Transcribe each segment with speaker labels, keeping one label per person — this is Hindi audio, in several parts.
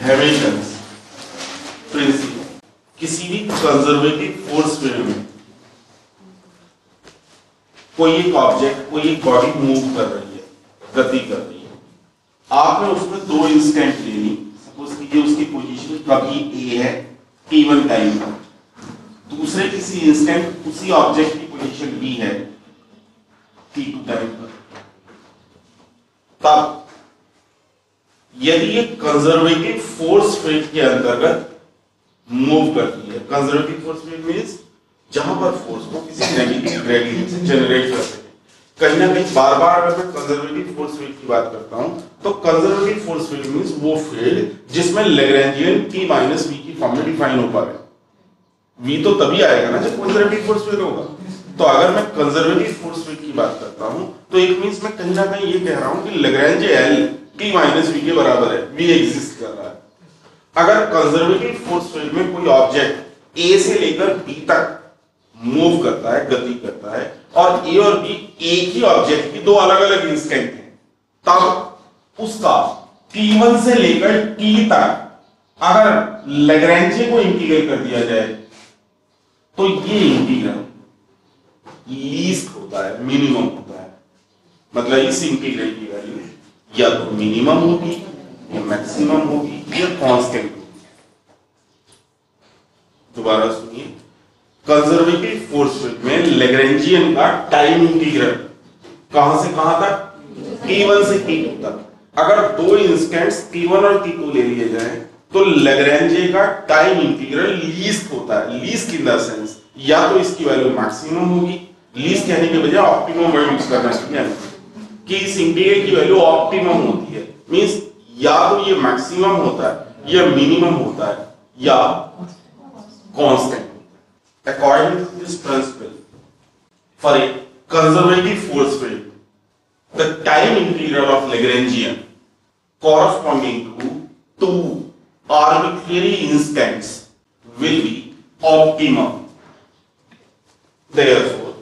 Speaker 1: Hamilton's principal. किसी भी कंजर्वेटिव फोर्स फील्ड में कोई एक ऑब्जेक्ट, कोई एक बॉडी मूव कर रही है, गति कर रही है, आपने उसमें दो इंस्टेंट ले ली। सपोज कीजिए उसकी पोजीशन कभी ए है t1 टाइम पर, दूसरे किसी इंस्टेंट उसी ऑब्जेक्ट की पोजीशन बी है t2 टाइम पर। तब यदि ये कंजर्वेटिव फोर्स फील्ड के अंतर्गत मूव करती है, कंजर्वेटिव फोर्स फील्ड मींस जहां पर फोर्स को किसी नेगेटिव ग्रेडियंट से जनरेट कर सके। कहीं ना कहीं बार बार अगर मैं कंजर्वेटिव फोर्स फील्ड की बात करता हूं तो कंजर्वेटिव फोर्स फील्ड मींस वो फील्ड जिसमें लैग्रेंजियन t माइनस वी की फॉर्म में डिफाइन हो पा रहा है। v तो तभी आएगा ना जब कंजर्वेटिव फोर्स फील्ड होगा। तो अगर मैं कंजर्वेटिव फोर्स फील्ड की बात करता हूं तो एक मींस मैं कहीं ना कहीं ये कह रहा हूं कि Lagrange L t minus V के बराबर है, v एग्जिस्ट कर रहा है। अगर कंजर्वेटिव फोर्स फील्ड में कोई ऑब्जेक्ट a से लेकर b तक मूव करता है, गति करता है, और a और b एक ही ऑब्जेक्ट की दो अलग अलग इंस्टेंट हैं, तब उसका t1 से लेकर t तक अगर लैग्रेंजे को इंटीग्रल कर दिया जाए तो ये इंटीग्रल लीस्ट होता है, मिनिमम होता है। मतलब इस इंटीग्रल की वैल्यू या तो मिनिमम होगी या मैक्सिमम होगी या कांस्टेंट होगी। दोबारा सुनिए, कंजर्वेटिव फोर्स फील्ड में लैग्रेंजियन का टाइम इंटीग्रल कहां से कहां तक, t1 से t2 तक। अगर दो इंस्टेंट्स t1 और t2 ले लिए जाएं तो लैग्रेंजे का टाइम इंटीग्रल लीस्ट होता है। लीस्ट इन द सेंस या तो इसकी वैल्यू मैक्सिमम होगी, लीस्ट कहने के बजाय ऑप्टिमम वर्ड यूज करना चाहिए कि इस इंटीग्रल की वैल्यू ऑप्टिमम होती है। मींस या तो ये मैक्सिमम होता है या मिनिमम होता है या constant. According to this principle, for a conservative force field, the time integral of Lagrangian corresponding to two arbitrary instants will be optimum. Therefore,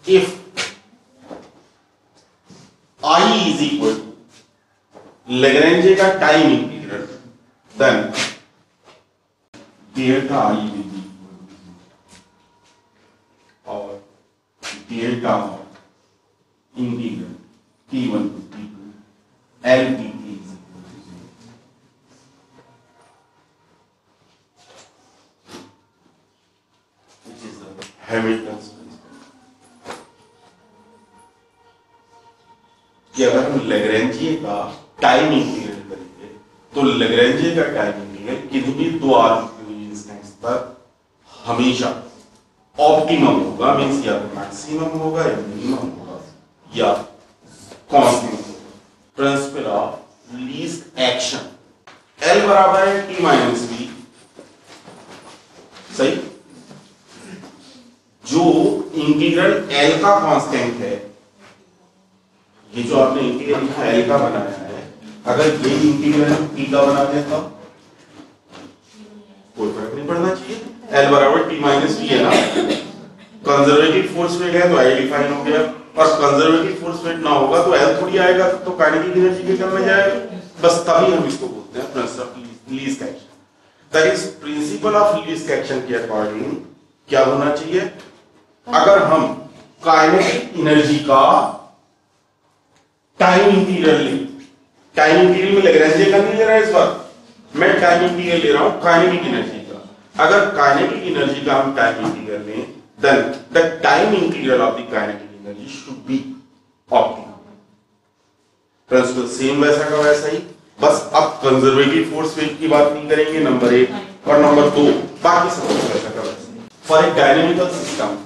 Speaker 1: if I is equal to Lagrange का time integral, then delta I will be और delta of integral t1 to t2 L dt is equal to 0, which is the Hamilton's principle। कि अगर हम लैग्रेंजे का टाइम इंटीग्रल करेंगे तो लैग्रेंजे का टाइम इंटीग्रल किन्हीं भी दो आर्बिट्रेरी इंस्टेंट्स पर हमेशा ऑप्टिमम होगा। मींस या तो मैक्सिमम होगा या मिनिमम होगा या कांस्टेंट होगा। Principle of least action, L बराबर है t माइनस v, सही। जो इंटीग्रल L का कांस्टेंट है, ये जो आपने इंटीग्रल लिखा L का बनाया है, अगर ये इंटीग्रल t का बना दें तो कोई फर्क नहीं पड़ना चाहिए। L बराबर t माइनस v है ना। कंजर्वेटिव फोर्स फील्ड है तो I डिफाइन हो गया, और कंजर्वेटिव फोर्स फील्ड ना होगा तो L थोड़ी आएगा, तो काइनेटिक एनर्जी के टर्म में जाएगा। बस तभी हम इसको बोलते हैं principle of least action. That is principle of least action के अकॉर्डिंग क्या होना चाहिए, अगर हम काइनेटिक एनर्जी का टाइम इंटीग्रल लें, टाइम इंटीग्रल में लैग्रेंजे का नहीं ले रहा है इस बार, मैं टाइम इंटीग्रल ले रहा हूं काइनेटिक एनर्जी का। अगर काइनेटिक एनर्जी का हम टाइम इंटीग्रल लें, then the time integral of the kinetic energy should be optimum। Principle same वैसा का वैसा ही, बस अब कंजर्वेटिव फोर्स फील्ड की बात नहीं करेंगे नंबर 1, और नंबर 2 बाकी सब कुछ वैसा का वैसा ही। For a dynamical system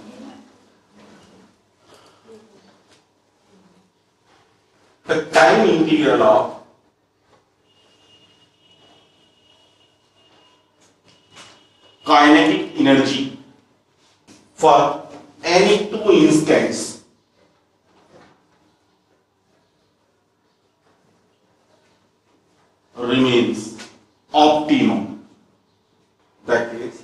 Speaker 1: the time integral of kinetic energy for any two instants remains optimum। That is,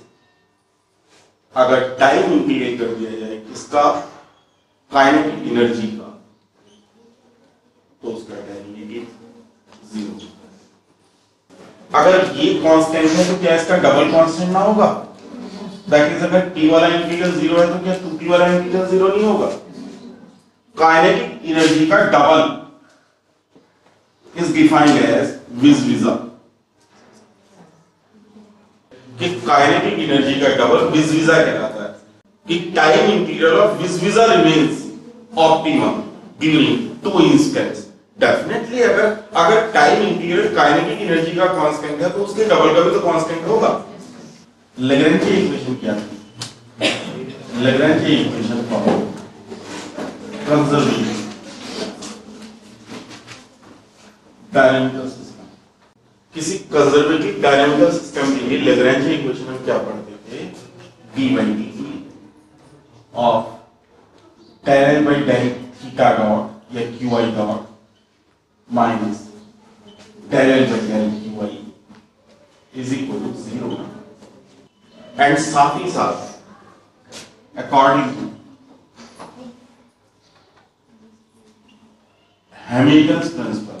Speaker 1: अगर टाइम इंटीग्रेट कर दिया जाए किसका, काइनेटिक एनर्जी का, तो उसका डेरिवेटिव 0 होता है। अगर ये कांस्टेंट है तो क्या इसका डबल कांस्टेंट ना होगा? दैट इज अगर t वाला इंटीग्रल 0 है तो क्या 2t वाला इंटीग्रल 0 नहीं होगा? काइनेटिक एनर्जी का double is defined as vis vis-a कि काइनेटिक एनर्जी का डबल vis vis-a कहलाता है कि time integral of vis vis-a remains optimum during 2 instants। Definitely अगर टाइम इंटीग्रल काइनेटिक एनर्जी का कांस्टेंट है तो उसके डबल का भी तो कांस्टेंट होगा। लैग्रेंज इक्वेशन क्या है? Lagrange equation for conservative dynamical system. किसी कंजर्वेटिव डायनामिकल सिस्टम के लिए लैग्रेंज इक्वेशन हम क्या पढ़ते थे? d/dt of tan L by tan theta dot या qi dot minus tan L by tan qi is equal to 0। And साथ ही साथ अकॉर्डिंग टू हैमिल्टन्स प्रिंसिपल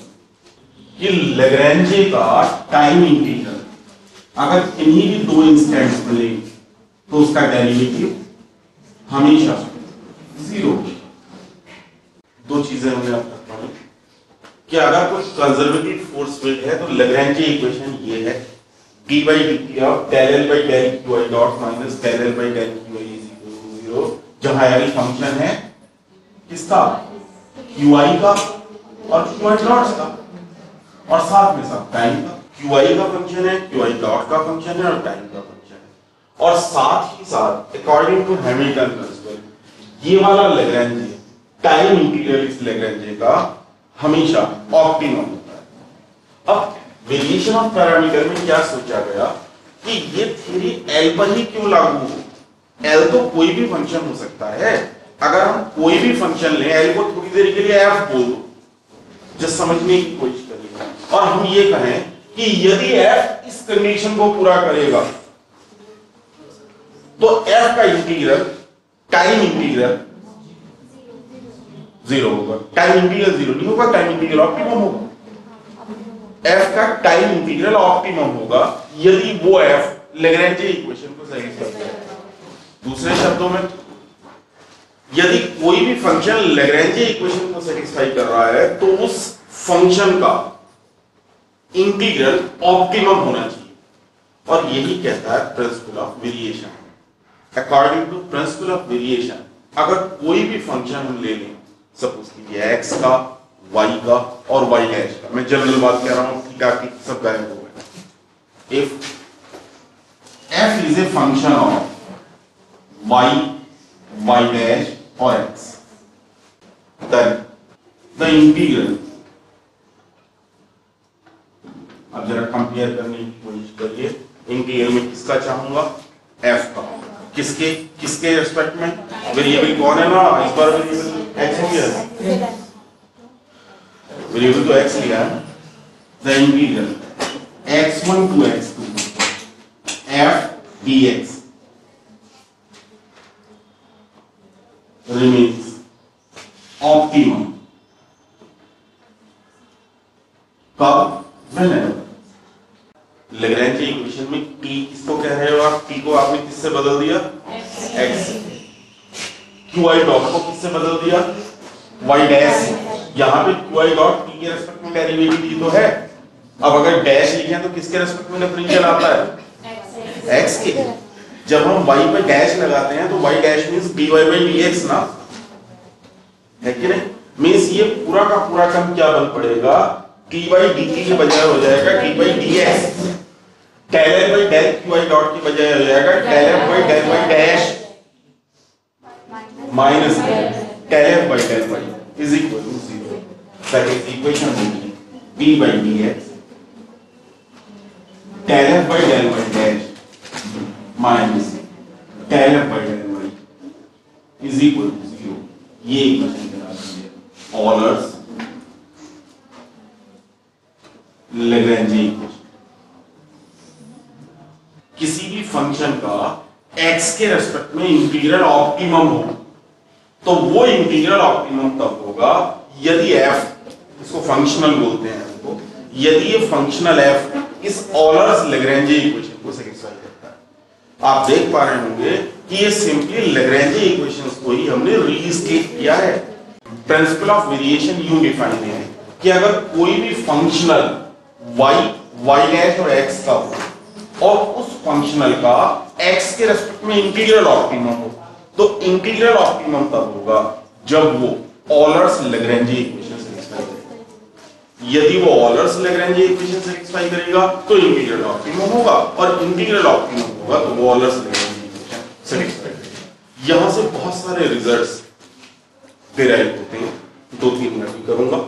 Speaker 1: कि लैग्रेंजे का टाइम इंटीग्रल अगर इन्हीं भी दो इंस्टेंट्स मिले तो उसका डेरिवेटिव हमेशा 0। दो चीजें हमने अब तक पढ़ी कि अगर कोई कंजर्वेटिव फोर्स फील्ड है तो लैग्रेंजे इक्वेशन ये है d/dt of del L by del qi dot minus del L by del qi is equal to 0, जहां L फंक्शन है किसका? qi का और qi डॉट्स का, और साथ में साथ टाइम का। qi का फंक्शन है, qi डॉट का फंक्शन है और टाइम का फंक्शन है। और साथ ही साथ अकॉर्डिंग टू हैमिल्टन प्रिंसिपल ये वाला लैग्रेंजे टाइम इंटीग्रल इस लैग्रेंजे का हमेशा ऑप्टिमम होता है। अब वेरिएशन ऑफ पैरामीटर में क्या सोचा गया कि ये थ्योरी L पर ही क्यों लागू हो? L तो कोई भी फंक्शन हो सकता है। अगर हम कोई भी फंक्शन लें, L को थोड़ी देर के लिए f बोल दो, जस्ट समझने की कोशिश करिए, और हम ये कहें कि यदि f इस कंडीशन को पूरा करेगा तो f का इंटीग्रल टाइम इंटीग्रल 0 होगा। टाइम इंटीग्रल 0 नहीं होगा, टाइम इंटीग्रल ऑप्टिमम होगा। f का टाइम इंटीग्रल ऑप्टिमम होगा यदि वो f लैग्रेंजे इक्वेशन को सैटिस्फाई करे। दूसरे शब्दों में यदि कोई भी फंक्शन लैग्रेंजे इक्वेशन को सैटिस्फाई कर रहा है तो उस फंक्शन का इंटीग्रल ऑप्टिमम होना चाहिए, और यही कहता है principle of variation. According to principle of variation अगर कोई भी फंक्शन हम ले लें, सपोज कीजिए x का, y का और y डैश का, मैं जनरल बात कह रहा हूं, थीटा की सब गायब हो गए। If f is a function of y, y dash और x, then the integral, अब जरा कंपेयर करने की कोशिश करिए। इंटीग्रल में किसका चाहूंगा? f का। किसके किसके रेस्पेक्ट में? वेरिएबल कौन है ना, इस बार वेरिएबल x हो गया, वेरिएबल तो x लिया है। The integral x1 to x2 f dx remains optimum कब? whenever। लैग्रेंजे इक्वेशन में t किसको कह रहे हो आप? t को आपने किससे बदल दिया? x। qi डॉट को किससे बदल दिया? y dash. यहां पे qi डॉट t के रेस्पेक्ट में डेरिवेटिव दी तो है। अब अगर डैश लिखे तो किसके रेस्पेक्ट में डिफरेंशियल आता है? x के। जब हम y पे डैश लगाते हैं तो y dash means dy by dx ना, है कि नहीं? मींस ये पूरा का पूरा टर्म क्या बन पड़ेगा? t by dt के बजाय हो जाएगा t by dx। del L by del qi dot की बजाय हो जाएगा del f by del y dash minus del f by del y is equal to 0। That is equation will be d by dx del f by del y dash minus del f by del y is equal to 0। ये इक्वेशन कहलाती है ऑलर्स लैग्रेंजे इक्वेशन। किसी भी फंक्शन का x के रेस्पेक्ट में इंटीग्रल ऑप्टिमम हो तो वो इंटीग्रल ऑप्टिमम तब होगा यदि f, इसको फंक्शनल बोलते हैं, यदि ये फंक्शनल f इस ऑलर्स लैग्रेंजे इक्वेशन को सेटिस्फाई करता है। आप देख पा रहे होंगे कि ये सिंपली लैग्रेंजे इक्वेशंस को ही हमने रीस्टेट किया है। प्रिंसिपल ऑफ वेरिएशन यूं डिफाइन है कि अगर कोई भी फंक्शनल y डैश और x का हो और उस फंक्शनल का x के रेस्पेक्ट में इंटीग्रल ऑप्टिमम हो, तो इंटीग्रल ऑप्टिमम तब होगा जब वो ऑलर्स लैग्रेंजे इक्वेशन सेटिस्फाई करेगा। यदि वो ऑलर्स लैग्रेंजे इक्वेशन सेटिस्फाई करेगा तो इंटीग्रल ऑप्टिमम होगा, और इंटीग्रल ऑप्टिमम होगा तो वो ऑलर्स लैग्रेंजे इक्वेशन सेटिस्फाई करेगा। यहां से बहुत सारे रिजल्ट्स डिराइव होते हैं, 2-3 मिनट में करूंगा।